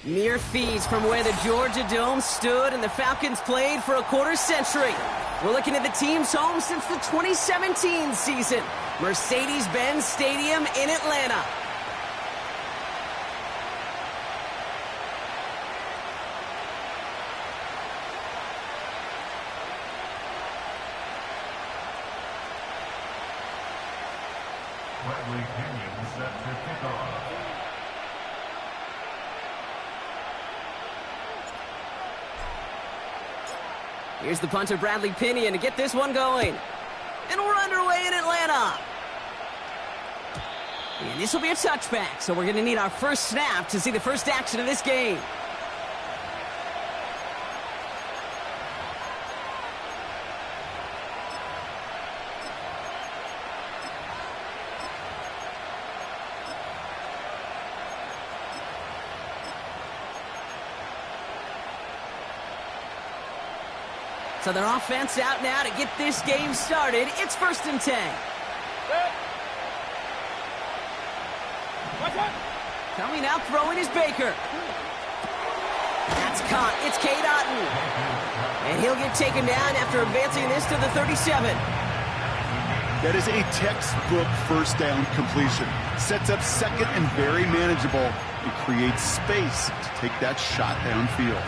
Mere feet from where the Georgia Dome stood and the Falcons played for a quarter century. We're looking at the team's home since the 2017 season. Mercedes-Benz Stadium in Atlanta. Here's the punter, Bradley Pinion, to get this one going. And we're underway in Atlanta. And this will be a touchback, so we're going to need our first snap to see the first action of this game. So their offense out now to get this game started. It's 1st and 10. Coming out throwing is Baker. That's caught. It's Cade Otton. And he'll get taken down after advancing this to the 37. That is a textbook first down completion. Sets up second and very manageable. It creates space to take that shot downfield.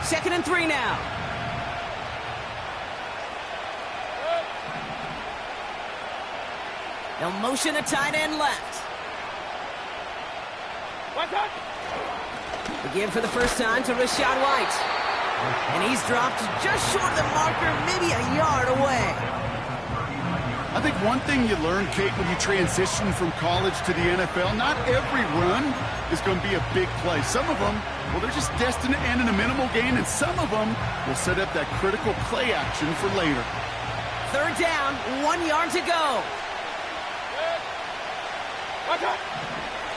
2nd and 3 now. They'll motion a tight end left. The give for the first time to Rashad White. And he's dropped just short of the marker, maybe a yard away. I think one thing you learn, Kate, when you transition from college to the NFL, not every run is going to be a big play. Some of them, well, they're just destined to end in a minimal gain, and some of them will set up that critical play action for later. 3rd down, 1 yard to go.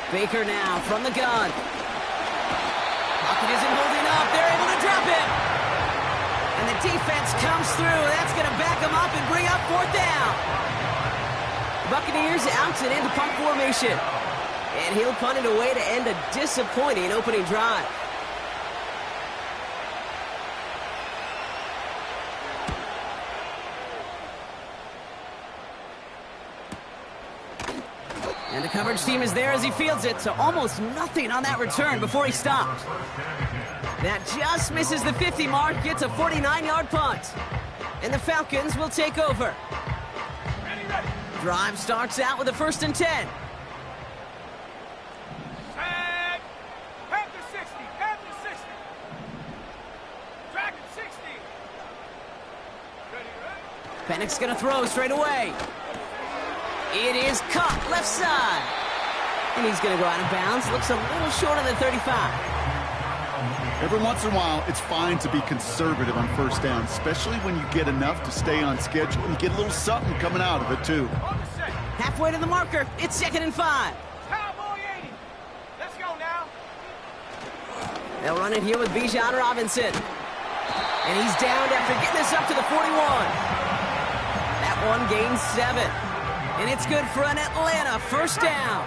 Baker now from the gun. Pocket isn't holding up. They're able to drop it. And the defense comes through. That's going to back them up and bring up 4th down. Buccaneers out and into punt formation. And he'll punt it away to end a disappointing opening drive. And the coverage team is there as he fields it, so almost nothing on that return before he stopped. That just misses the 50 mark, gets a 49-yard punt. And the Falcons will take over. Drive starts out with a 1st and 10. Have the 60. Dragon 60. Pennick's going to throw straight away. It is caught left side. And he's going to go out of bounds. Looks a little short on the 35. Every once in a while, it's fine to be conservative on first down, especially when you get enough to stay on schedule and get a little something coming out of it, too. Halfway to the marker. It's 2nd and 5. Cowboy 80. Let's go now. They'll run it here with Bijan Robinson. And he's downed after getting this up to the 41. That one gains 7. And it's good for an Atlanta 1st down.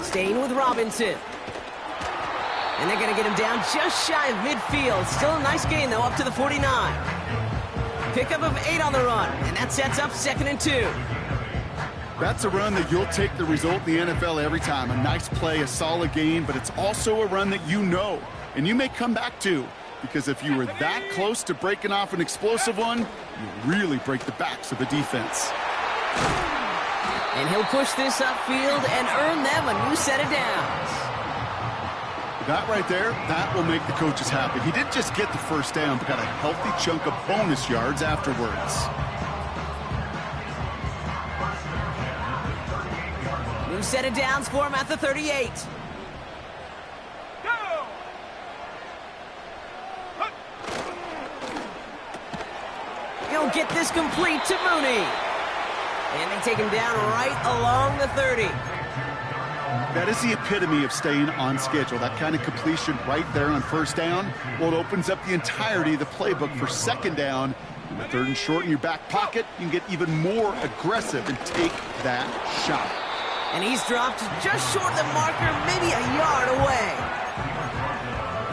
Staying with Robinson. And they're going to get him down just shy of midfield. Still a nice gain, though, up to the 49. Pickup of 8 on the run. And that sets up 2nd and 2. That's a run that you'll take the result in the NFL every time. A nice play, a solid gain, but it's also a run that you know and you may come back to. Because if you were that close to breaking off an explosive one, you really break the backs of the defense. And he'll push this upfield and earn them a new set of downs. That right there, that will make the coaches happy. He didn't just get the first down, but got a healthy chunk of bonus yards afterwards. New set of downs for him at the 38. He'll get this complete to Mooney. And they take him down right along the 30. That is the epitome of staying on schedule. That kind of completion right there on first down. Well, it opens up the entirety of the playbook for second down. And the third and short in your back pocket, you can get even more aggressive and take that shot. And he's dropped just short of the marker, maybe a yard away.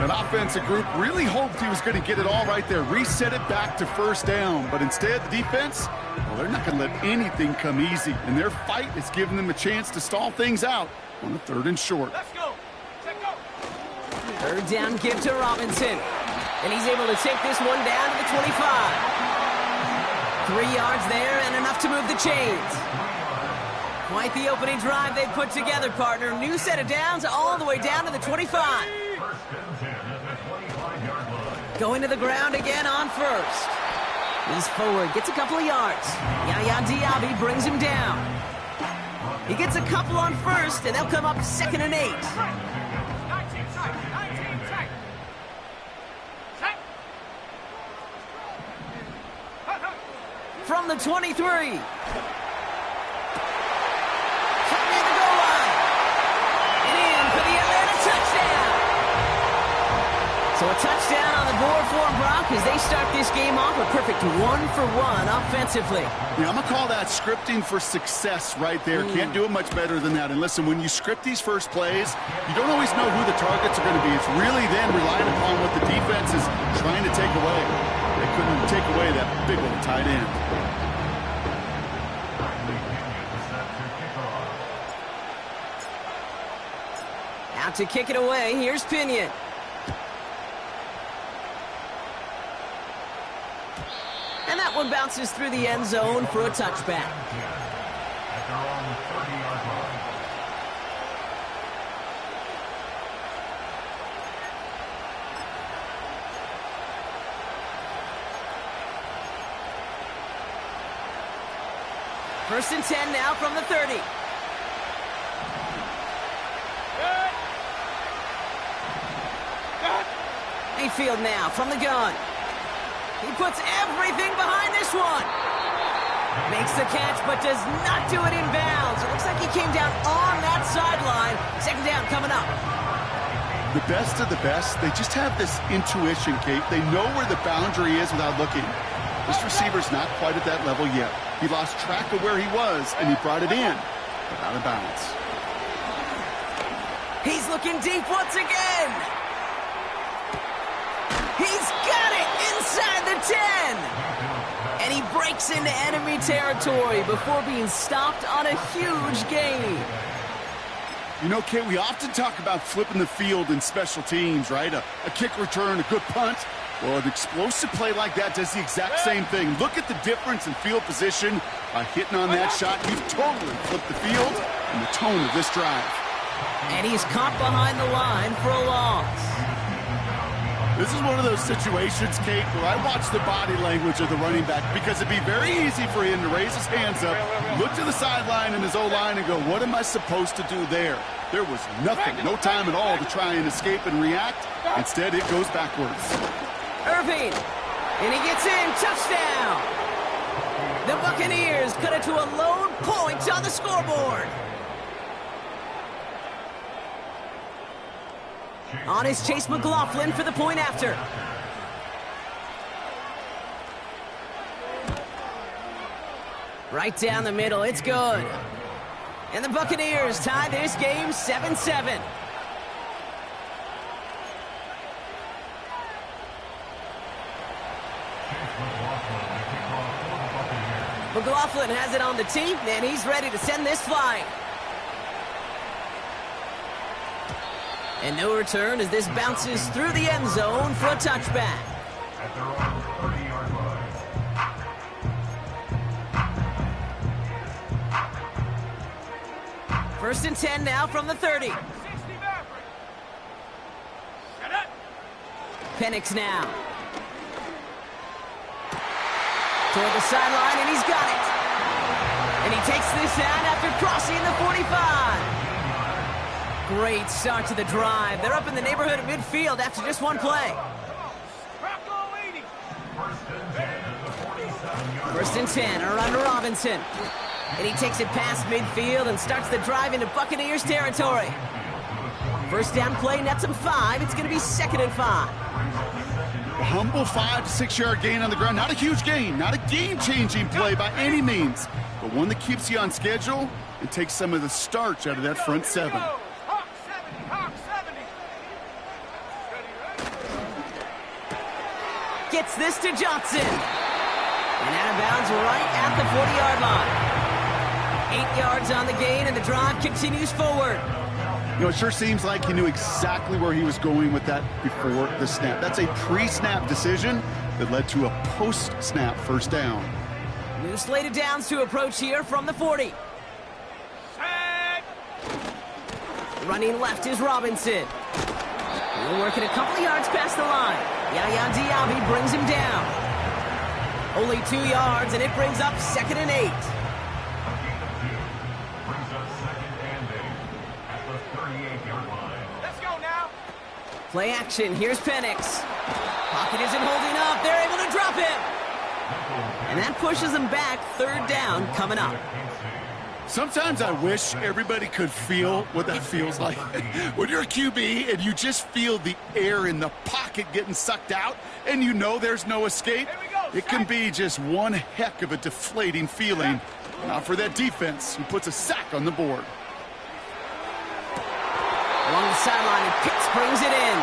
That offensive group really hoped he was going to get it all right there, reset it back to first down. But instead, the defense, well, they're not going to let anything come easy. And their fight is giving them a chance to stall things out on the third and short. Let's go. Check go. Third down give to Robinson. And he's able to take this one down to the 25. 3 yards there and enough to move the chains. Quite the opening drive they've put together, partner. New set of downs all the way down to the 25. Going to the ground again on first. He's forward, gets a couple of yards. Yaya Diaby brings him down. He gets a couple on first, and they'll come up 2nd and 8. 19 tight. 19 tight. Set. From the 23. Near the goal line. And in for the Atlanta touchdown. So a touchdown on the board for Brock as they start this game off a perfect 1-for-1 offensively. Yeah, I'm going to call that scripting for success right there. Can't do it much better than that. And listen, when you script these first plays, you don't always know who the targets are going to be. It's really then relying upon what the defense is trying to take away. They couldn't take away that big old tight end. Out to kick it away, here's Pinion. And that one bounces through the end zone for a touchback. First and 10 now from the 30. Mayfield now from the gun. He puts everything behind this one. Makes the catch, but does not do it in bounds. It looks like he came down on that sideline. Second down coming up. The best of the best, they just have this intuition, Kate. They know where the boundary is without looking. This receiver's not quite at that level yet. He lost track of where he was, and he brought it in, but out of bounds. He's looking deep once again. He's got it inside the 10. And he breaks into enemy territory before being stopped on a huge gain. You know, Kate, we often talk about flipping the field in special teams, right? A kick return, a good punt. Well, an explosive play like that does the exact same thing. Look at the difference in field position. By hitting on that shot, you've totally flipped the field and the tone of this drive. And he's caught behind the line for a loss. This is one of those situations, Kate, where I watch the body language of the running back because it'd be very easy for him to raise his hands up, look to the sideline in his O-line and go, what am I supposed to do there? There was nothing, no time at all to try and escape and react. Instead, it goes backwards. Irving, and he gets in, touchdown. The Buccaneers cut it to a lone point on the scoreboard. On is Chase McLaughlin for the point after. Right down the middle, it's good. And the Buccaneers tie this game 7-7. McLaughlin has it on the tee, and he's ready to send this flying. And no return as this bounces through the end zone for a touchback. At their own 30-yard line. First and 10 now from the 30. 60 Penix now. Toward the sideline, and he's got it. And he takes this down after crossing the 45. Great start to the drive. They're up in the neighborhood of midfield after just one play. First and 10, around Robinson. And he takes it past midfield and starts the drive into Buccaneers territory. First down play nets him 5. It's going to be 2nd and 5. A humble 5 to 6 yard gain on the ground. Not a huge gain, not a game-changing play by any means, but one that keeps you on schedule and takes some of the starch out of that front 7. Hawk 70, Hawk 70. Ready, ready. Gets this to Johnson. And out of bounds right at the 40-yard line. 8 yards on the gain, and the drive continues forward. You know, it sure seems like he knew exactly where he was going with that before the snap. That's a pre-snap decision that led to a post-snap first down. New slate of downs to approach here from the 40. Set. Running left is Robinson. He'll work it a couple of yards past the line. Yaya Diaby brings him down. Only 2 yards, and it brings up 2nd and 8. Play action. Here's Penix. Pocket isn't holding up. They're able to drop him. And that pushes them back. 3rd down coming up. Sometimes I wish everybody could feel what that feels like. When you're a QB and you just feel the air in the pocket getting sucked out and you know there's no escape, it can be just one heck of a deflating feeling. Now for that defense, who puts a sack on the board. Along the sideline, and Pitts brings it in.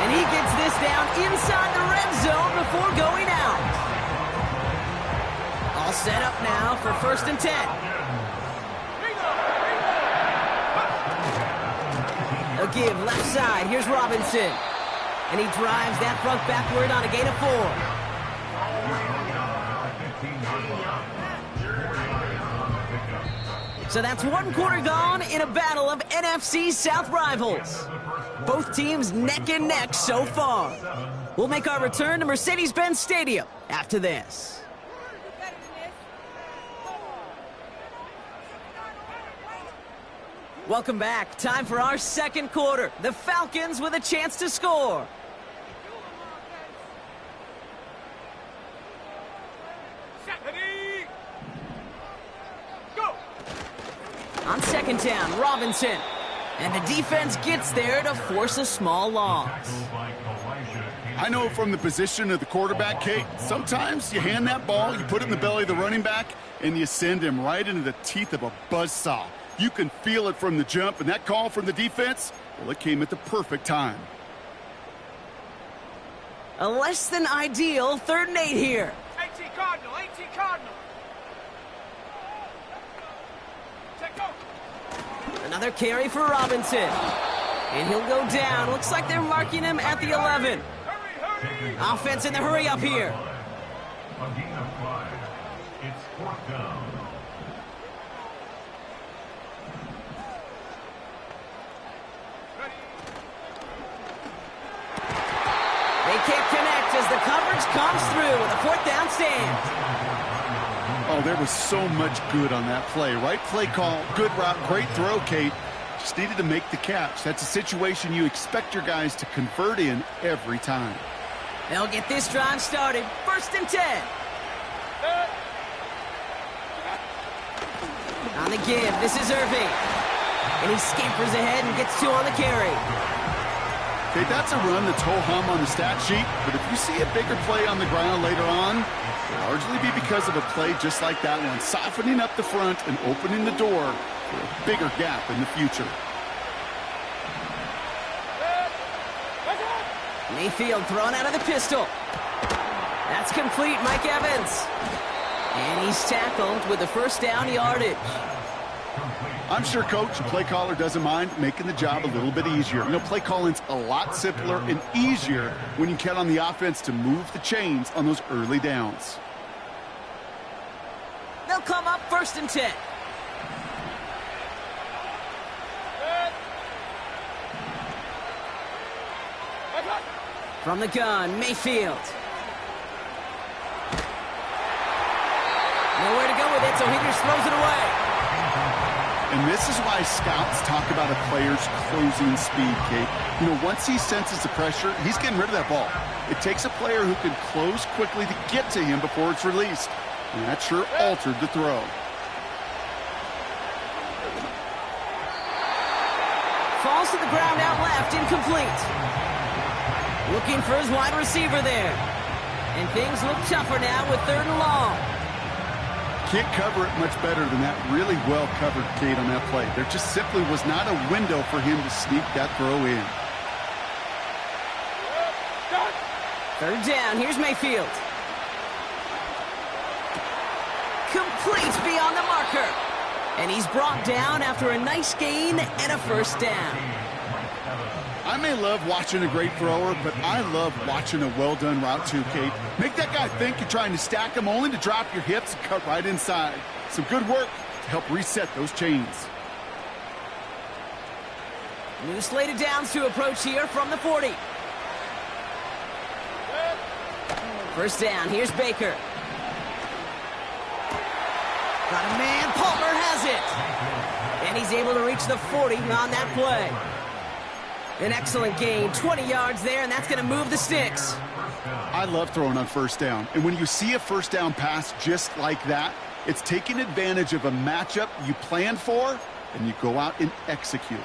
And he gets this down inside the red zone before going out. All set up now for 1st and 10. A give left side. Here's Robinson. And he drives that front backward on a gain of 4. So that's 1 quarter gone in a battle of NFC South rivals. Both teams neck and neck so far. We'll make our return to Mercedes-Benz Stadium after this. Welcome back. Time for our 2nd quarter. The Falcons with a chance to score. On 2nd down, Robinson. And the defense gets there to force a small loss. I know from the position of the quarterback, Kate, sometimes you hand that ball, you put it in the belly of the running back, and you send him right into the teeth of a buzzsaw. You can feel it from the jump, and that call from the defense, well, it came at the perfect time. A less than ideal 3rd and 8 here. 18 Cardinal, 18 Cardinal. Check go. Another carry for Robinson. And he'll go down. Looks like they're marking him at the 11. Hurry, hurry. Offense in the hurry up here. A gain of 5. It's 4th down. They can't connect as the coverage comes through with a 4th down stand. Oh, there was so much good on that play. Right play call, good route, great throw, Kate. Just needed to make the catch. That's a situation you expect your guys to convert in every time. They'll get this drive started. 1st and 10. On the give, this is Irving. And he scampers ahead and gets 2 on the carry. Okay, that's a run that's ho-hum on the stat sheet, but if you see a bigger play on the ground later on, it'll largely be because of a play just like that one, softening up the front and opening the door for a bigger gap in the future. Mayfield thrown out of the pistol. That's complete, Mike Evans. And he's tackled with the 1st down yardage. I'm sure Coach, play caller, doesn't mind making the job a little bit easier. You know, play calling's a lot simpler and easier when you count on the offense to move the chains on those early downs. They'll come up 1st and 10. From the gun, Mayfield. Nowhere to go with it, so he just throws it away. And this is why scouts talk about a player's closing speed, Kate. You know, once he senses the pressure, he's getting rid of that ball. It takes a player who can close quickly to get to him before it's released. And that sure altered the throw. falls to the ground out left, incomplete. Looking for his wide receiver there. And things look tougher now with 3rd and long. Can't cover it much better than that. Really well covered, Kate, on that play. There just simply was not a window for him to sneak that throw in. 3rd down, here's Mayfield. Complete beyond the marker. And he's brought down after a nice gain and a 1st down. I may love watching a great thrower, but I love watching a well-done route too, Kate. Make that guy think you're trying to stack him only to drop your hips and cut right inside. Some good work to help reset those chains. New slated downs to approach here from the 40. 1st down, here's Baker. Got a man, Palmer has it. And he's able to reach the 40 on that play. An excellent gain, 20 yards there, and that's going to move the sticks. I love throwing on 1st down. And when you see a 1st down pass just like that, it's taking advantage of a matchup you planned for, and you go out and execute.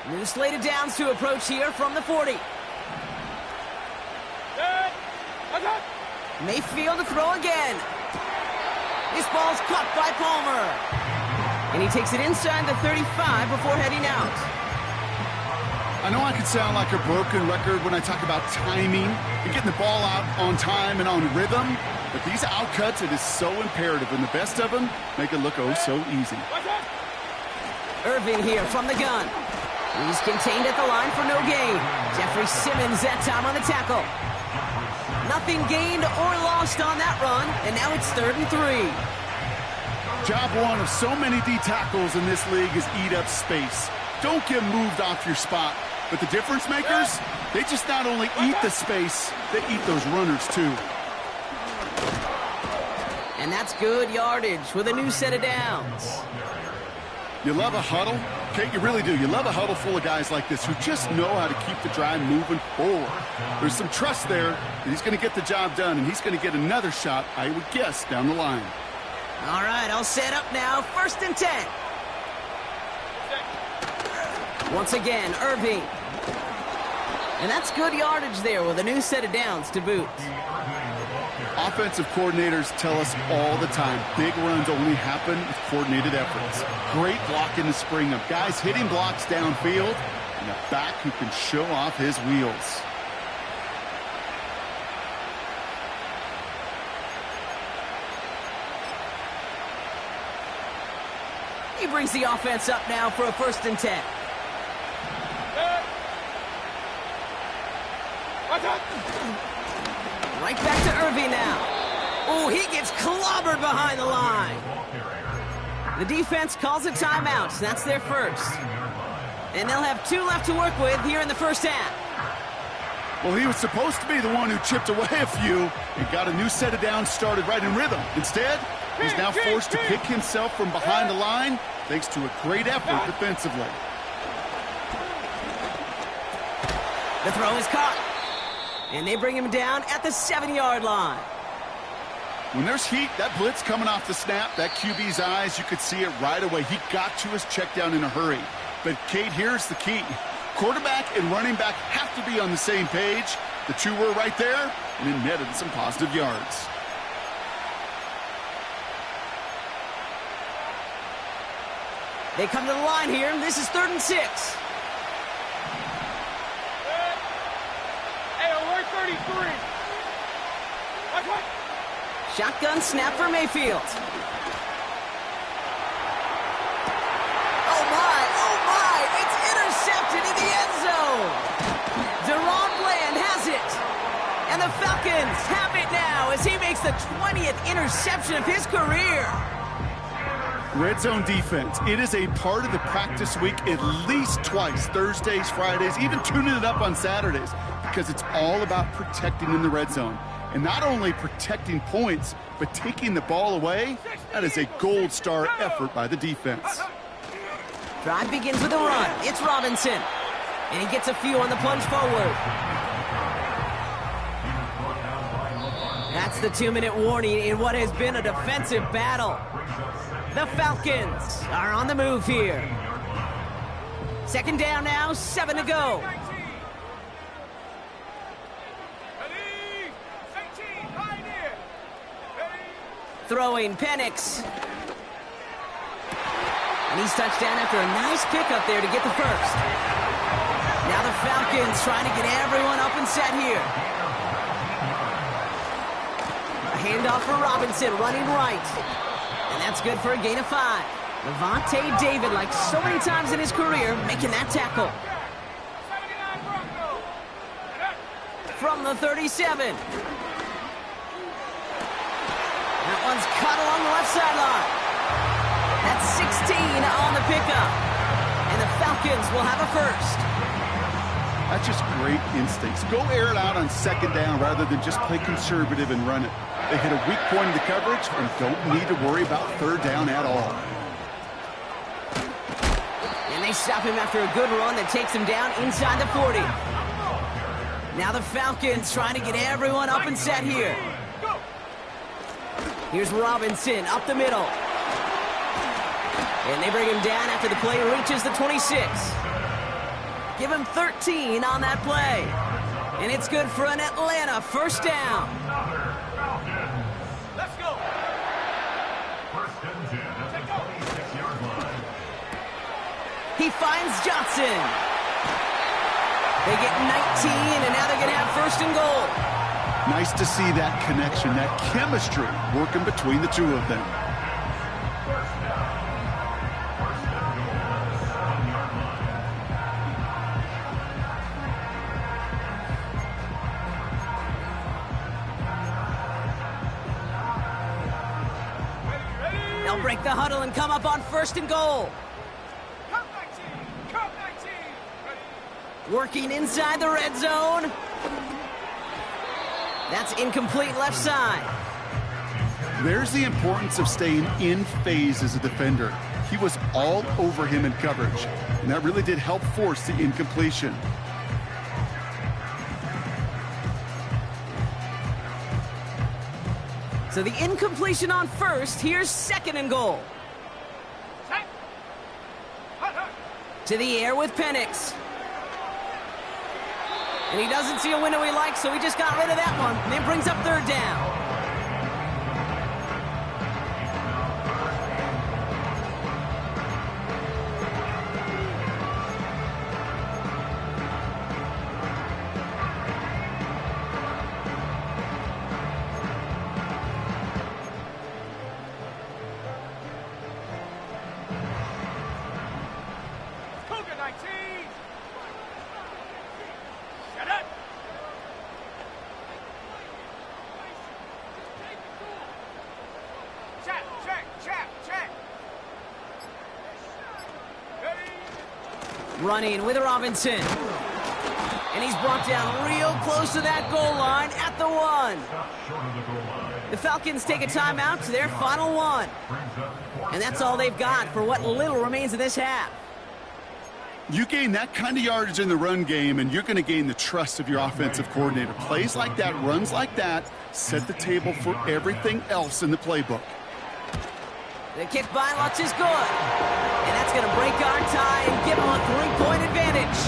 New slated downs to approach here from the 40. Mayfield to throw again. This ball's caught by Palmer. And he takes it inside the 35 before heading out. I know I could sound like a broken record when I talk about timing and getting the ball out on time and on rhythm, but these outcuts, it is so imperative, and the best of them make it look oh so easy. Irving here from the gun. He's contained at the line for no gain. Jeffrey Simmons that time on the tackle. Nothing gained or lost on that run, and now it's 3rd and 3. Job one of so many D tackles in this league is eat up space. Don't get moved off your spot. But the difference makers, they just not only eat the space, they eat those runners too. And that's good yardage with a new set of downs. You love a huddle? Kate, you really do. You love a huddle full of guys like this who just know how to keep the drive moving forward. There's some trust there that he's going to get the job done, and he's going to get another shot, I would guess, down the line. All right, I'll set up now. 1st and 10. Once again, Irving. And that's good yardage there with a new set of downs to boot. Offensive coordinators tell us all the time, big runs only happen with coordinated efforts. Great block in the spring of guys hitting blocks downfield and a back who can show off his wheels. He brings the offense up now for a 1st and 10. Right back to Irving now. Oh, he gets clobbered behind the line. The defense calls a timeout. That's their 1st. And they'll have 2 left to work with here in the 1st half. Well, he was supposed to be the one who chipped away a few and got a new set of downs started right in rhythm. Instead, he's now forced to pick himself from behind the line thanks to a great effort defensively. The throw is caught. And they bring him down at the 7-yard line. When there's heat, that blitz coming off the snap, that QB's eyes, you could see it right away. He got to his check down in a hurry. But, Kate, here's the key. Quarterback and running back have to be on the same page. The 2 were right there, and it netted some positive yards. They come to the line here, and this is 3rd and 6. Shotgun snap for Mayfield. Oh my, it's intercepted in the end zone. Deron Bland has it. And the Falcons have it now as he makes the 20th interception of his career. Red zone defense, it is a part of the practice week at least twice, Thursdays, Fridays, even tuning it up on Saturdays, because it's all about protecting in the red zone. And not only protecting points, but taking the ball away, that is a gold star effort by the defense. Drive begins with a run. It's Robinson. And he gets a few on the plunge forward. That's the 2-minute warning in what has been a defensive battle. The Falcons are on the move here. Second down now, 7 to go. 19. Ready? 18. Pioneer. Ready? Throwing Penix. And he's touchdown after a nice kick up there to get the first. Now the Falcons trying to get everyone up and set here. A handoff for Robinson, running right. And that's good for a gain of 5. Levante David, like so many times in his career, making that tackle. 79 Bronco. From the 37. That one's cut along the left sideline. That's 16 on the pickup. And the Falcons will have a first. That's just great instincts. Go air it out on second down rather than just play conservative and run it. They hit a weak point in the coverage and don't need to worry about third down at all. And they stop him after a good run that takes him down inside the 40. Now the Falcons trying to get everyone up and set here. Here's Robinson up the middle. And they bring him down after the play reaches the 26. Give him 13 on that play. And it's good for an Atlanta first down. Let's go. First and 10 at the 26-yard line. He finds Johnson. They get 19, and now they're going to have first and goal. Nice to see that connection, that chemistry working between the two of them. First down. First and goal. 7-yard line. They'll break the huddle and come up on first and goal. Come 19. Come 19. Ready? Working inside the red zone. That's incomplete left side. There's the importance of staying in phase as a defender. He was all over him in coverage, and that really did help force the incompletion. So the incompletion on first. Here's second and goal. Set. Hut, hut. To the air with Penix. And he doesn't see a window he likes, so he just got rid of that one. And it brings up third down. Cougar 19. Shut up. Check, check, check, check. Ready? Running with Robinson. And he's brought down real close to that goal line at the 1. Stop short of the goal line. The Falcons take a timeout to their final 1. Brings up fourth And that's all they've got for what little remains of this half. You gain that kind of yardage in the run game, and you're going to gain the trust of your offensive coordinator. Plays like that, runs like that, set the table for everything else in the playbook. The kick by Lutz is good. And that's going to break our tie and give them a 3-point advantage.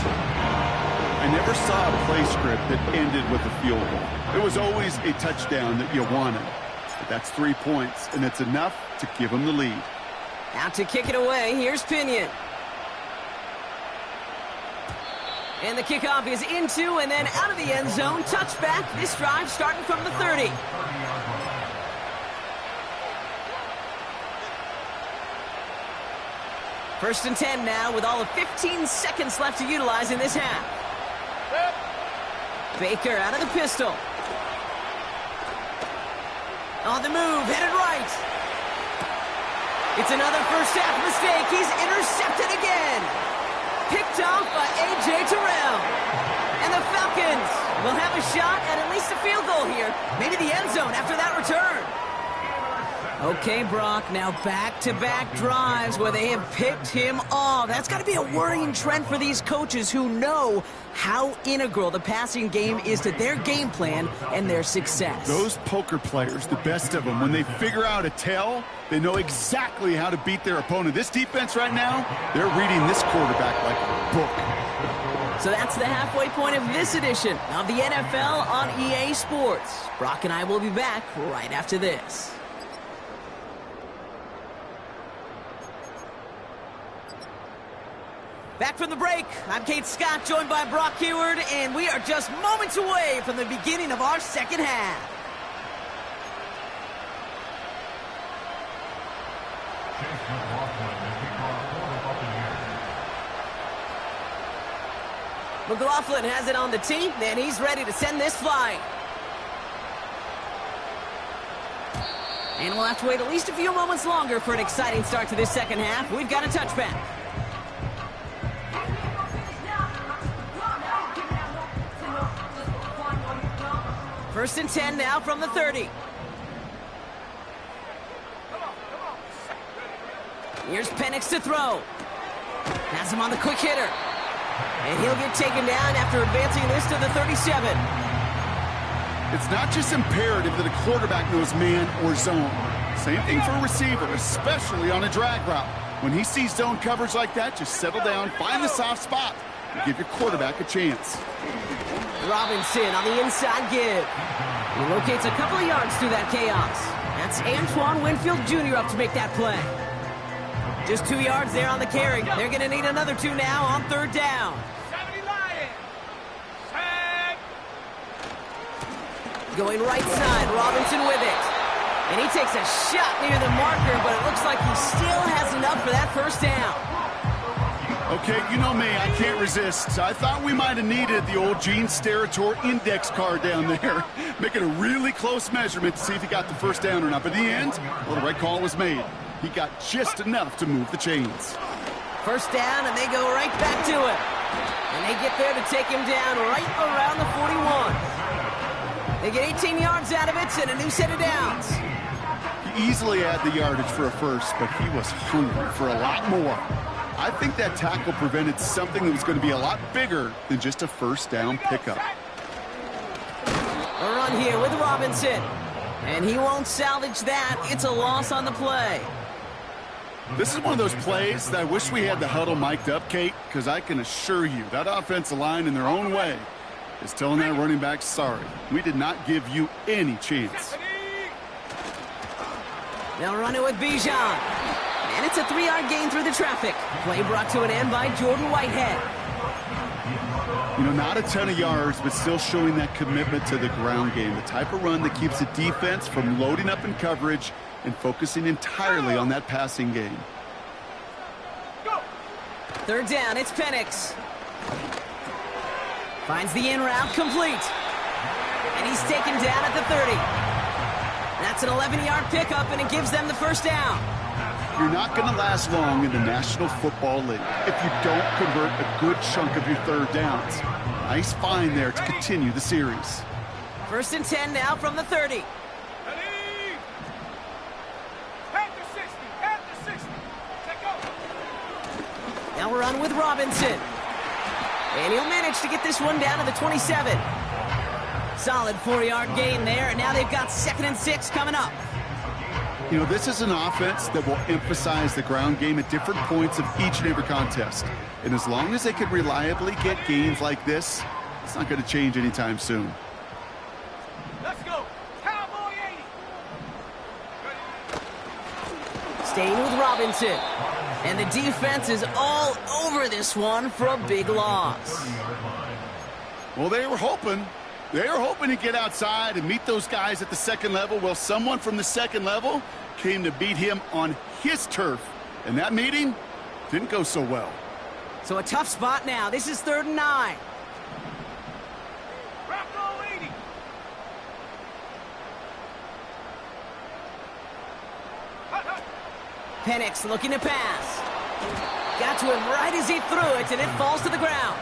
I never saw a play script that ended with a field goal. It was always a touchdown that you wanted. But that's 3 points, and it's enough to give them the lead. Out to kick it away, here's Pinion. And the kickoff is into and then out of the end zone. Touchback, this drive starting from the 30. 30-yard line. First and 10 now with all of 15 seconds left to utilize in this half. Baker out of the pistol. On the move, headed right. It's another first half mistake. He's intercepted again. Picked off by A.J. Terrell. And the Falcons will have a shot at least a field goal here. Maybe the end zone after that return. Okay, Brock, now back-to-back drives where they have picked him off. That's got to be a worrying trend for these coaches who know how integral the passing game is to their game plan and their success. Those poker players, the best of them, when they figure out a tell, they know exactly how to beat their opponent. This defense right now, they're reading this quarterback like a book. So that's the halfway point of this edition of the NFL on EA Sports. Brock and I will be back right after this. Back from the break, I'm Kate Scott, joined by Brock Heward, and we are just moments away from the beginning of our second half. McLaughlin has it on the tee, and he's ready to send this flying. And we'll have to wait at least a few moments longer for an exciting start to this second half. We've got a touchback. First and 10 now from the 30. Here's Penix to throw. Has him on the quick hitter. And he'll get taken down after advancing this to the 37. It's not just imperative that a quarterback knows man or zone. Same thing for a receiver, especially on a drag route. When he sees zone coverage like that, just settle down, find the soft spot, and give your quarterback a chance. Robinson on the inside give. He locates a couple of yards through that chaos. That's Antoine Winfield Jr. up to make that play. Just 2 yards there on the carry. They're going to need another 2 now on third down. 70 Lions. Set. Going right side, Robinson with it. And he takes a shot near the marker, but it looks like he still has enough for that first down. Okay, you know me, I can't resist. I thought we might have needed the old Gene Steratore index card down there. Making a really close measurement to see if he got the first down or not. But in the end, well, the right call was made. He got just enough to move the chains. First down, and they go right back to it. And they get there to take him down right around the 41. They get 18 yards out of it and a new set of downs. He easily had the yardage for a first, but he was hungry for a lot more. I think that tackle prevented something that was going to be a lot bigger than just a first down pickup. A run here with Robinson. And he won't salvage that. It's a loss on the play. This is one of those plays that I wish we had the huddle mic'd up, Kate, because I can assure you that offensive line in their own way is telling that running back, sorry, we did not give you any chance. They'll run it with Bijan. And it's a 3-yard gain through the traffic. Play brought to an end by Jordan Whitehead. You know, not a ton of yards, but still showing that commitment to the ground game. The type of run that keeps the defense from loading up in coverage and focusing entirely on that passing game. Third down, it's Penix. Finds the in route complete. And he's taken down at the 30. That's an 11-yard pickup, and it gives them the first down. You're not going to last long in the National Football League if you don't convert a good chunk of your third downs. Nice find there to continue the series. First and 10 now from the 30. Now we're on with Robinson. And he'll manage to get this one down to the 27. Solid 4-yard gain there, and now they've got 2nd and 6 coming up. You know, this is an offense that will emphasize the ground game at different points of each and every contest. And as long as they can reliably get gains like this, it's not going to change anytime soon. Let's go. Cowboy 80. Staying with Robinson. And the defense is all over this one for a big loss. Well, they were hoping to get outside and meet those guys at the second level. Well, someone from the second level came to beat him on his turf. And that meeting didn't go so well. So a tough spot now. This is 3rd and 9. Bravo 80. Penix looking to pass. Got to him right as he threw it, and it falls to the ground.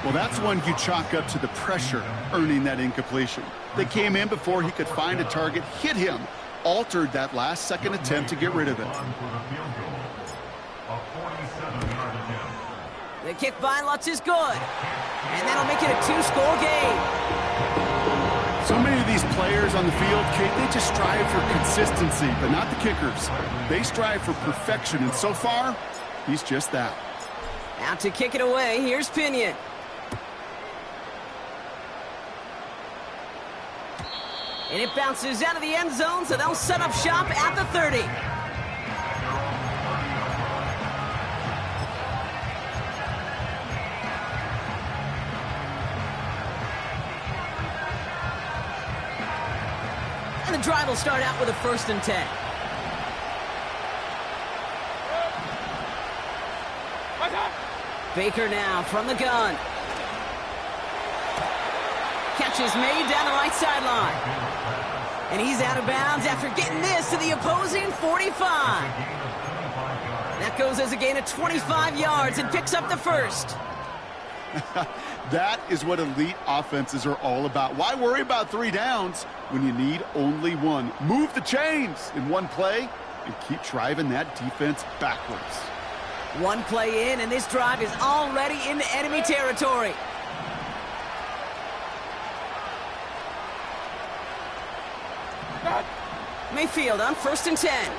Well, that's one you chalk up to the pressure earning that incompletion. They came in before he could find a target, hit him, altered that last-second attempt to get rid of it. The kick by Lutz is good. And that'll make it a 2-score game. So many of these players on the field, Kate, they just strive for consistency, but not the kickers. They strive for perfection, and so far, he's just that. Out to kick it away, here's Pinion. And it bounces out of the end zone, so they'll set up shop at the 30. And the drive will start out with a 1st and 10. Baker now from the gun. Catch is made down the right sideline. And he's out of bounds after getting this to the opposing 45. That goes as a gain of 25 yards and picks up the 1st. That is what elite offenses are all about. Why worry about 3 downs when you need only 1? Move the chains in one play and keep driving that defense backwards. 1 play in, and this drive is already into enemy territory. Mayfield on 1st and 10.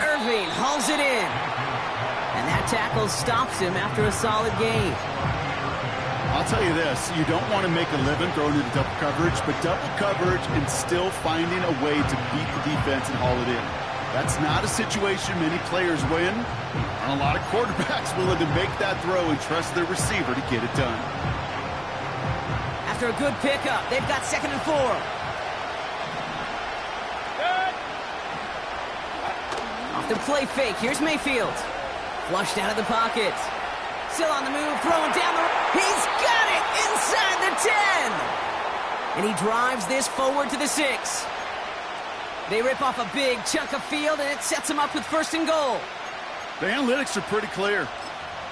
Irving hauls it in. And that tackle stops him after a solid gain. I'll tell you this, you don't want to make a living throwing into double coverage, but double coverage and still finding a way to beat the defense and haul it in. That's not a situation many players win. Aren't a lot of quarterbacks willing to make that throw and trust their receiver to get it done. After a good pickup, they've got 2nd and 4. Off the play fake, here's Mayfield. Flushed out of the pocket. Still on the move, throwing down the... He's got it inside the 10! And he drives this forward to the 6. They rip off a big chunk of field, and it sets him up with 1st and goal. The analytics are pretty clear.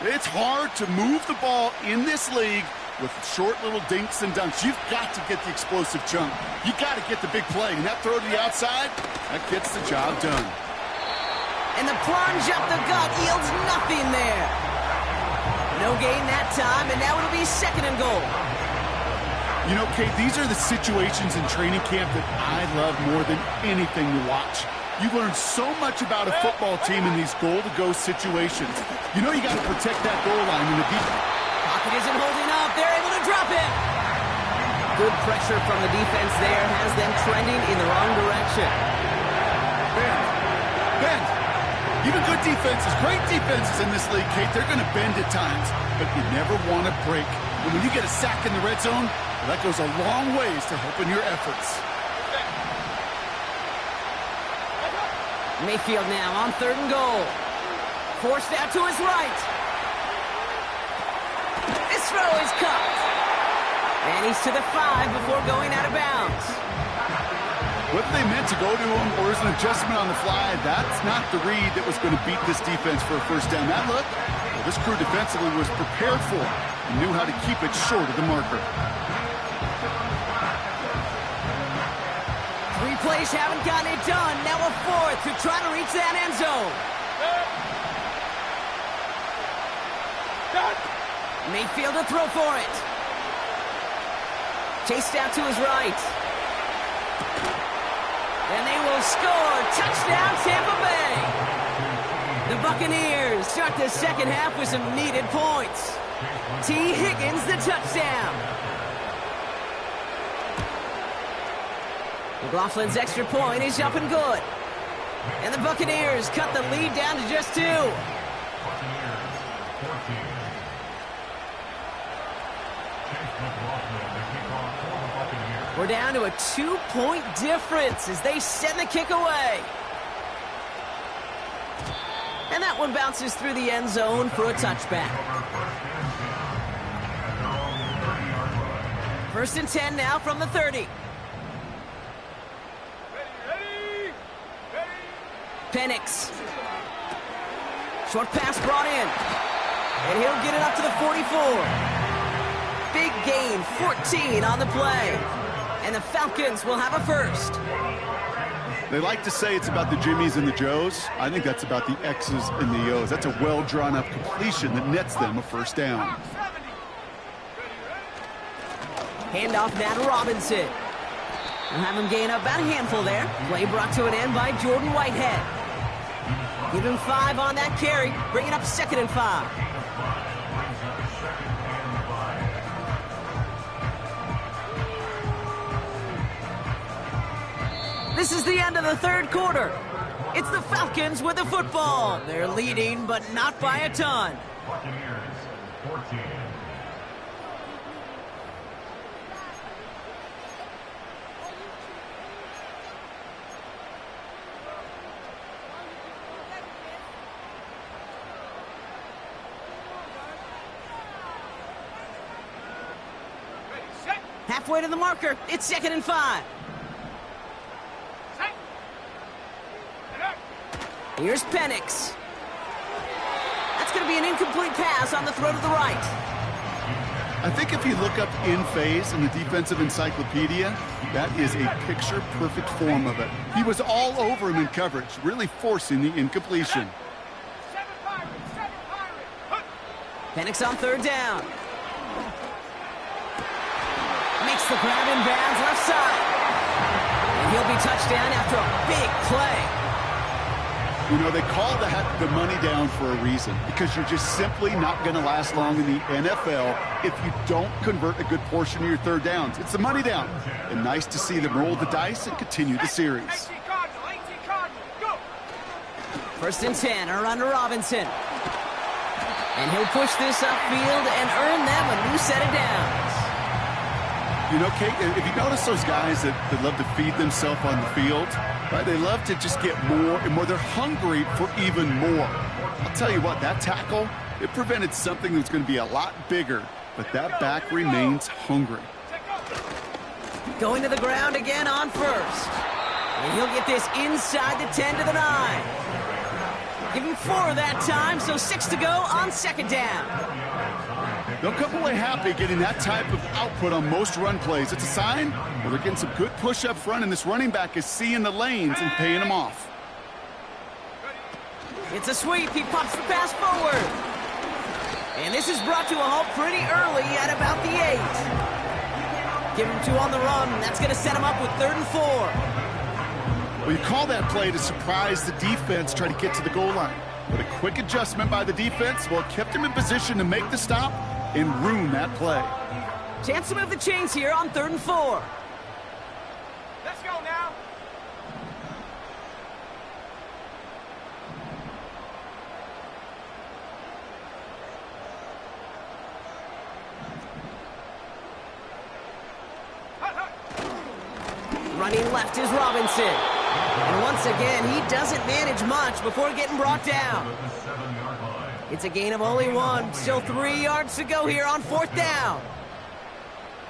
It's hard to move the ball in this league with short little dinks and dunks. You've got to get the explosive chunk. You got to get the big play. And that throw to the outside, that gets the job done. And the plunge up the gut yields nothing there. No gain that time, and now it'll be 2nd and goal. You know, Kate, these are the situations in training camp that I love more than anything to watch. You learn so much about a football team in these goal-to-go situations. You know you got to protect that goal line in the deep. Pocket isn't holding up. They're able to drop it. Good pressure from the defense there has them trending in the wrong direction. Bend. Even good defenses, great defenses in this league, Kate, they're going to bend at times, but you never want to break. And when you get a sack in the red zone, that goes a long ways to helping your efforts. Mayfield now on 3rd and goal. Forced out to his right. This throw is cut. And he's to the 5 before going out of bounds. Whether they meant to go to him or is an adjustment on the fly, that's not the read that was going to beat this defense for a 1st down. That look, well, this crew defensively was prepared for it and knew how to keep it short of the marker. 3 plays haven't gotten it done. Now a 4th to try to reach that end zone. Mayfield to throw for it. Chased out to his right. And they will score. Touchdown, Tampa Bay. The Buccaneers start the 2nd half with some needed points. T. Higgins, the touchdown. McLaughlin's extra point is up and good. And the Buccaneers cut the lead down to just 2. We're down to a 2-point difference as they send the kick away. And that one bounces through the end zone for a touchback. 1st and 10 now from the 30. Penix. Short pass brought in. And he'll get it up to the 44. Big gain, 14 on the play. And the Falcons will have a first. They like to say it's about the Jimmies and the Joes. I think that's about the X's and the O's. That's a well-drawn-up completion that nets them a first down. Handoff now to Robinson. We'll have him gain up about a handful there. Play brought to an end by Jordan Whitehead. Give him 5 on that carry. Bring it up 2nd and 5. This is the end of the 3rd quarter. It's the Falcons with the football. They're leading, but not by a ton. Buccaneers 14. Halfway to the marker. It's 2nd and 5. Here's Penix. That's going to be an incomplete pass on the throw to the right. I think if you look up in phase in the defensive encyclopedia, that is a picture-perfect form of it. He was all over him in coverage, really forcing the incompletion. Penix on 3rd down. Makes the grab in bounds left side. And he'll be touchdown after a big play. You know, they call the money down for a reason, because you're just simply not going to last long in the NFL if you don't convert a good portion of your 3rd downs. It's the money down. And nice to see them roll the dice and continue the series. 1st and 10, a run to Robinson. And he'll push this upfield and earn them a new set of downs. You know, Kate, if you notice those guys that love to feed themselves on the field, right? They love to just get more and more. They're hungry for even more. I'll tell you what, that tackle, it prevented something that's going to be a lot bigger, but that back remains hungry. Going to the ground again on 1st. And he'll get this inside the 10 to the 9. Give him 4 that time, so 6 to go on 2nd down. They'll come away happy getting that type of output on most run plays. It's a sign where they're getting some good push up front, and this running back is seeing the lanes and paying them off. It's a sweep. He pops the pass forward. And this is brought to a halt pretty early at about the 8. Give him 2 on the run. That's going to set him up with 3rd and 4. Well, you call that play to surprise the defense, try to get to the goal line. But a quick adjustment by the defense, well, it kept him in position to make the stop and ruin that play. Chance to move the chains here on 3rd and 4. Let's go now. Running left is Robinson. And once again, he doesn't manage much before getting brought down. It's a gain of only 1. Still 3 yards to go here on 4th down.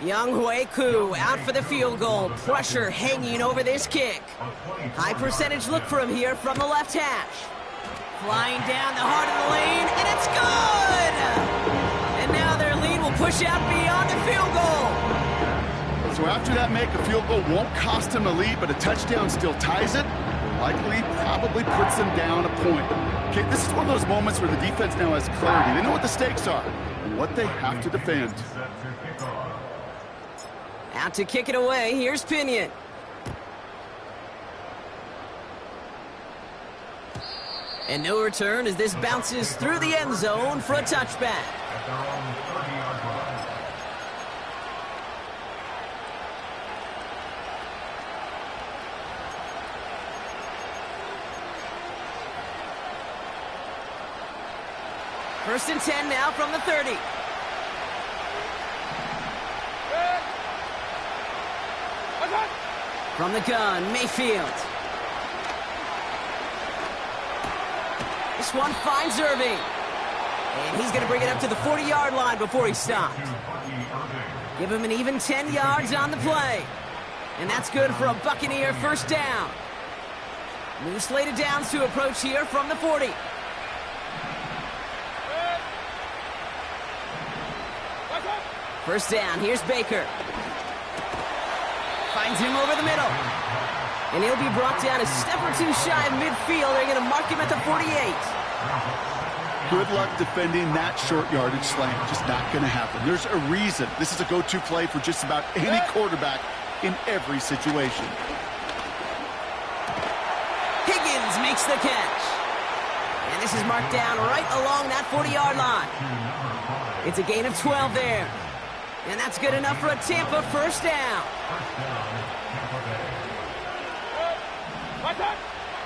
Young Hueku out for the field goal. Pressure hanging over this kick. High percentage look for him here from the left hash. Flying down the heart of the lane, and it's good! And now their lead will push out beyond the field goal. So after that make, a field goal won't cost them the lead, but a touchdown still ties it. Likely probably puts them down a point. Okay, this is one of those moments where the defense now has clarity. They know what the stakes are and what they have to defend. Out to kick it away, here's Pinion. And no return as this bounces through the end zone for a touchback. First and 10 now from the 30. From the gun, Mayfield. This one finds Irving. And he's going to bring it up to the 40-yard line before he stopped. Give him an even 10 yards on the play. And that's good for a Buccaneer first down. New slated downs to approach here from the 40. First down, here's Baker. Finds him over the middle. And he'll be brought down a step or two shy of midfield. They're going to mark him at the 48. Good luck defending that short yardage slant. Just not going to happen. There's a reason this is a go-to play for just about any quarterback in every situation. Higgins makes the catch. And this is marked down right along that 40-yard line. It's a gain of 12 there. And that's good enough for a Tampa first down.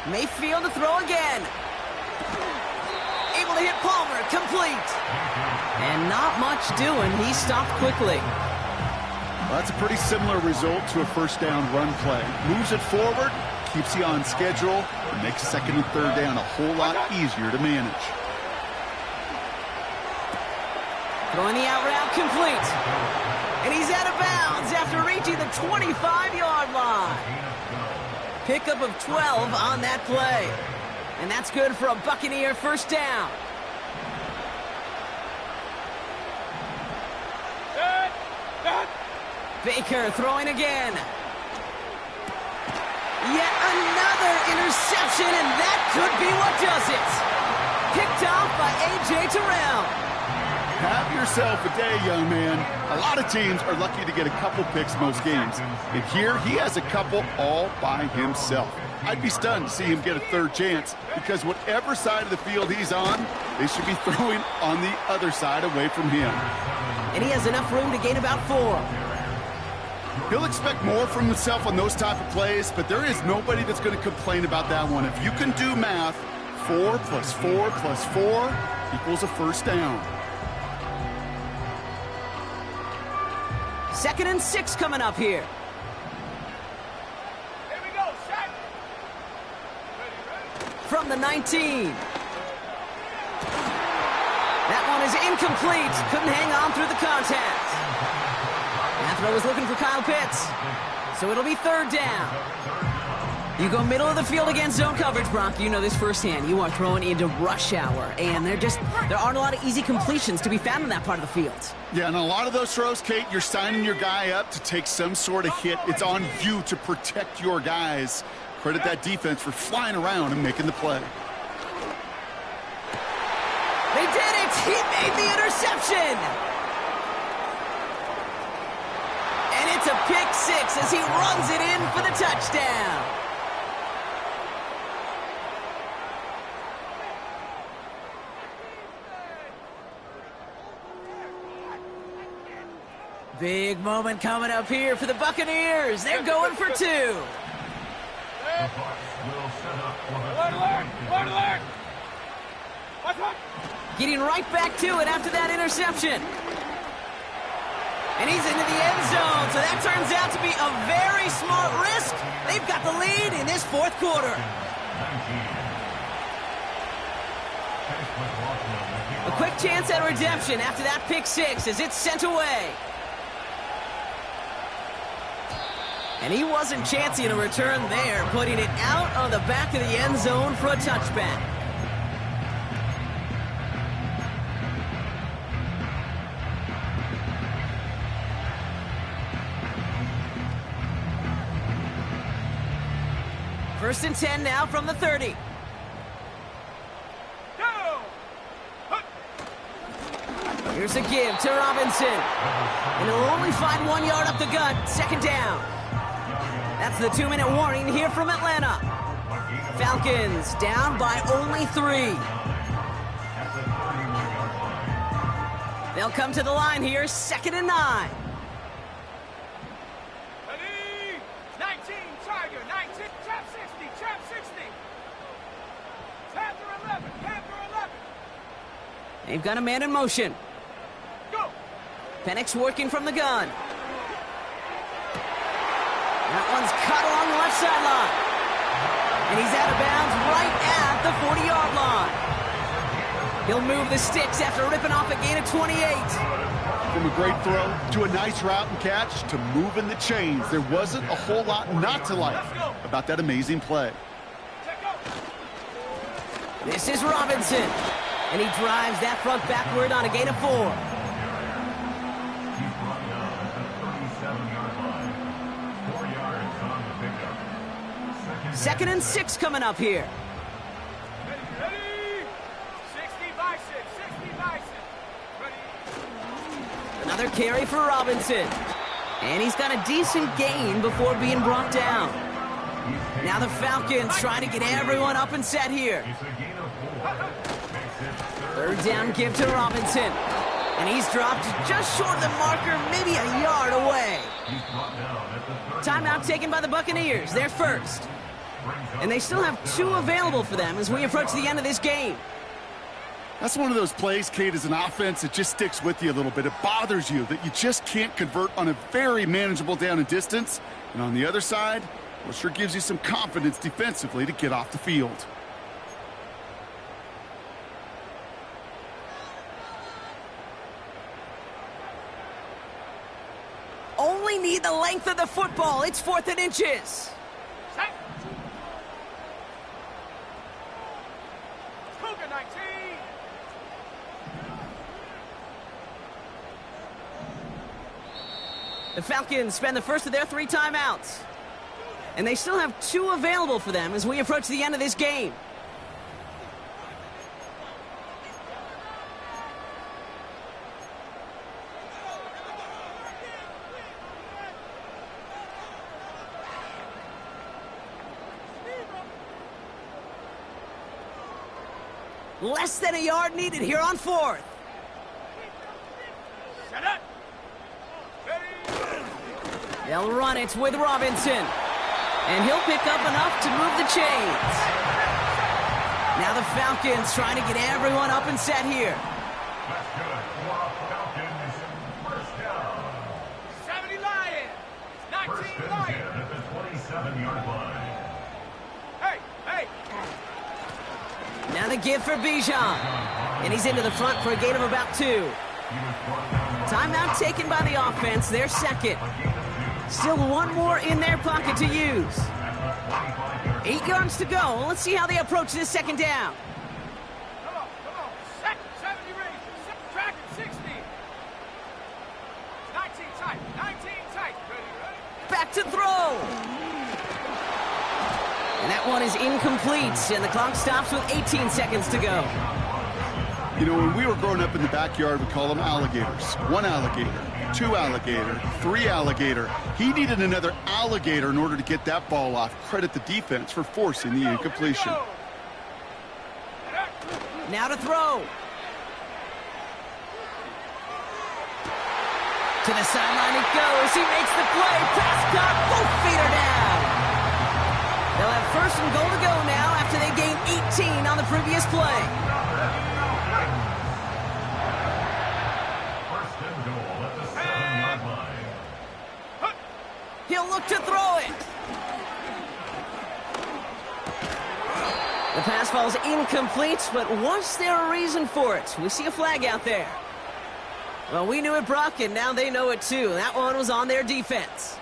Mayfield to throw again. Able to hit Palmer, complete. And not much doing. He stopped quickly. Well, that's a pretty similar result to a first down run play. Moves it forward, keeps you on schedule, and makes second and third down a whole lot easier to manage. Throwing the out route, complete. And he's out of bounds after reaching the 25-yard line. Pickup of 12 on that play. And that's good for a Buccaneer first down. Baker throwing again. Yet another interception, and that could be what does it. Picked off by A.J. Terrell. Have yourself a day, young man. A lot of teams are lucky to get a couple picks most games. And here, he has a couple all by himself. I'd be stunned to see him get a third chance because whatever side of the field he's on, they should be throwing on the other side away from him. And he has enough room to gain about 4. He'll expect more from himself on those type of plays, but there is nobody that's going to complain about that one. If you can do math, 4 plus 4 plus 4 equals a first down. 2nd and 6 coming up here. Here we go, set. From the 19. That one is incomplete. Couldn't hang on through the contact. That throw was looking for Kyle Pitts. So it'll be third down. You go middle of the field against zone coverage, Brock. You know this firsthand. You are throwing into rush hour, and there aren't a lot of easy completions to be found in that part of the field. Yeah, and a lot of those throws, Kate, you're signing your guy up to take some sort of hit. It's on you to protect your guys. Credit that defense for flying around and making the play. They did it! He made the interception! And it's a pick 6 as he runs it in for the touchdown. Big moment coming up here for the Buccaneers. They're going for 2. The Bucs will set up for the Alert, alert. What's up? Getting right back to it after that interception. And he's into the end zone, so that turns out to be a very smart risk. They've got the lead in this fourth quarter. A quick chance at redemption after that pick 6 as it's sent away. And he wasn't chancing a return there, putting it out of the back of the end zone for a touchback. First and 10 now from the 30. Here's a give to Robinson. And he'll only find 1 yard up the gut. Second down. That's the 2-minute warning here from Atlanta. Falcons down by only 3. They'll come to the line here, 2nd and 9. 19, Tiger, 19, trap 60, trap 60. Panther 11, Panther 11. They've got a man in motion. Go. Penix working from the gun. That one's cut along the left sideline. And he's out of bounds right at the 40-yard line. He'll move the sticks after ripping off a gain of 28. From a great throw to a nice route and catch to moving the chains, there wasn't a whole lot not to like about that amazing play. This is Robinson. And he drives that front backward on a gain of 4. He's brought down at the 37-yard line. 4 yards. 2nd and 6 coming up here. Ready? 60 by 6, 60 by 6. Ready? Another carry for Robinson. And he's got a decent gain before being brought down. Now the Falcons trying to get everyone up and set here. It's a gain of 4. 3rd down give to Robinson. And he's dropped just short of the marker, maybe a yard away. He's brought down at the 30. Timeout taken by the Buccaneers. They're first. And they still have 2 available for them as we approach the end of this game. That's one of those plays, Kate, as an offense, it just sticks with you a little bit. It bothers you that you just can't convert on a very manageable down and distance. And on the other side, well, it sure gives you some confidence defensively to get off the field. Only need the length of the football. It's 4th and inches. Set. Cougar 19. The Falcons spend the first of their 3 timeouts. And they still have 2 available for them as we approach the end of this game. Less than a yard needed here on 4th. Set up. Ready? They'll run it with Robinson. And he'll pick up enough to move the chains. Now the Falcons trying to get everyone up and set here. That's good. Falcons, first down. 70 Lions. 19 First and 10 Lions. at the 27-yard line. Hey, hey. Now the give for Bijan. And he's into the front for a gain of about 2. He was brought down Timeout taken by the offense, their 2nd. Still 1 more in their pocket to use. 8 yards to go. Let's see how they approach this 2nd down. Come on. Set. 70 raise. Set. Track at 60. 19 tight. 19 tight. Ready? Back to throw. And that one is incomplete, and the clock stops with 18 seconds to go. You know, when we were growing up in the backyard, we call them alligators. 1 alligator, 2 alligator, 3 alligator. He needed another alligator in order to get that ball off. Credit the defense for forcing the incompletion. Now to throw. To the sideline it goes. He makes the play. Pass caught. Both feet are down. They'll have 1st and goal to go now after they gained 18 on the previous play. first and goal at the 7-yard line. He'll look to throw it. The pass falls incomplete, but was there a reason for it? We see a flag out there. Well, we knew it, Brock, and now they know it too. That one was on their defense.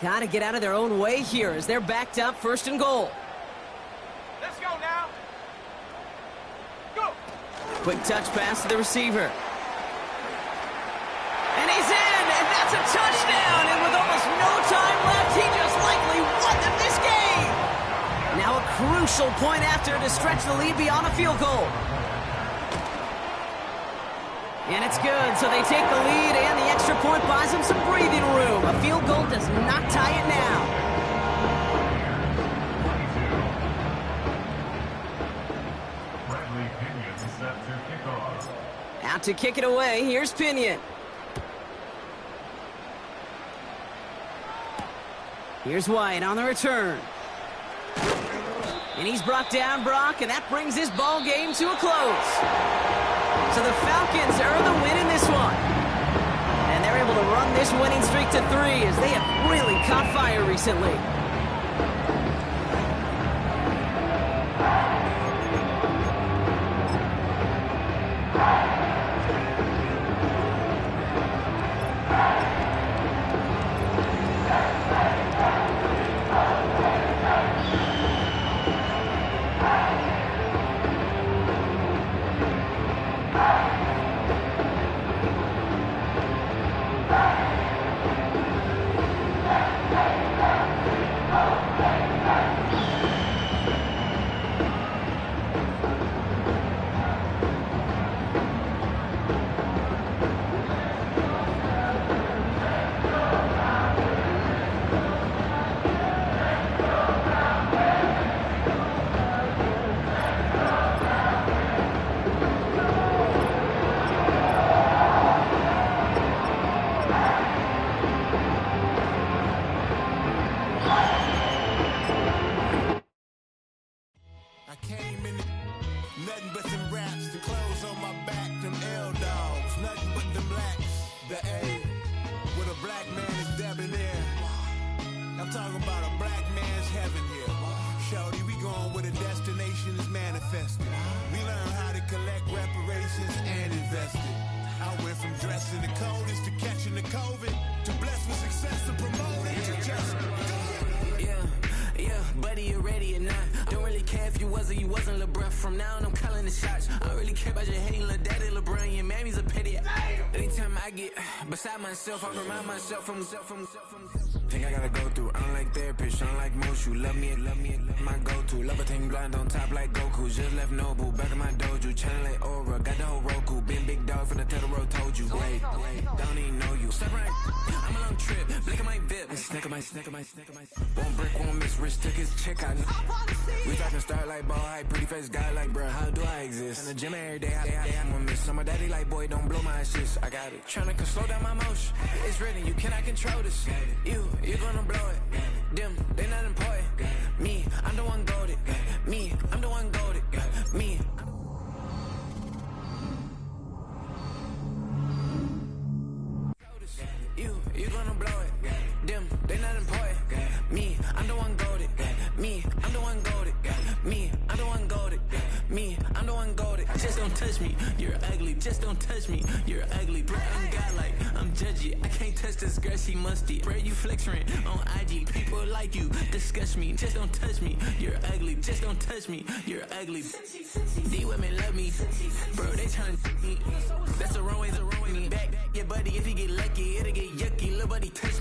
Got to get out of their own way here as they're backed up 1st and goal. Let's go now. Go. Quick touch pass to the receiver. And he's in, and that's a touchdown. And with almost no time left, he just likely won them this game. Now a crucial point after to stretch the lead beyond a field goal. And it's good, so they take the lead, and the extra point buys them some breathing room. A field goal does not tie it now. Bradley Pinion set to kick off. Out to kick it away, here's Pinion. Here's White on the return. And he's brought down, Brock, and that brings this ball game to a close. So the Falcons earn the win in this one. And they're able to run this winning streak to 3 as they have really caught fire recently. From now on, I'm calling the shots. I don't really care about your hating, little daddy, LeBron. Your mammy's a pity. Anytime I get beside myself, I remind myself from. Think I gotta go through. I don't like therapists, I don't like most. You love me, my go-to. Love a thing blind on top like Goku. Just left Noble, back in my dojo. Channel like Aura, got the whole Roku. Been big dog from the Tether Road, told you. Wait, don't even know you. Step right, I'm a long trip. Blink of my VIP. Snack of my. One brick, one miss. Rich took his check, I know. We talking start like ball high, pretty face guy like, bruh, how do I exist? In the gym every day, I'm gonna miss. So my daddy like, boy, don't blow my assist. I got it. Tryna slow down my motion. It's written, you cannot control this. You gonna blow it. Them, they not important. Me, I'm the one goated. Me, I'm the one goated. Me. You gonna blow it. Them, they not important. Me, I'm the one goated. Me, I'm the one goated. Me, I'm the one goated. Me, I'm the one goated. Just don't touch me, you're ugly. Just don't touch me, you're ugly. Bro, I'm godlike, I'm judgy. I can't touch this girl, she musty. Bro, you flexing on IG. People like you disgust me. Just don't touch me, you're ugly. Just don't touch me, you're ugly. These women love me, bro. They tryna me. That's the wrong way, back your buddy. If he get lucky, it'll get yucky. Little buddy touch me.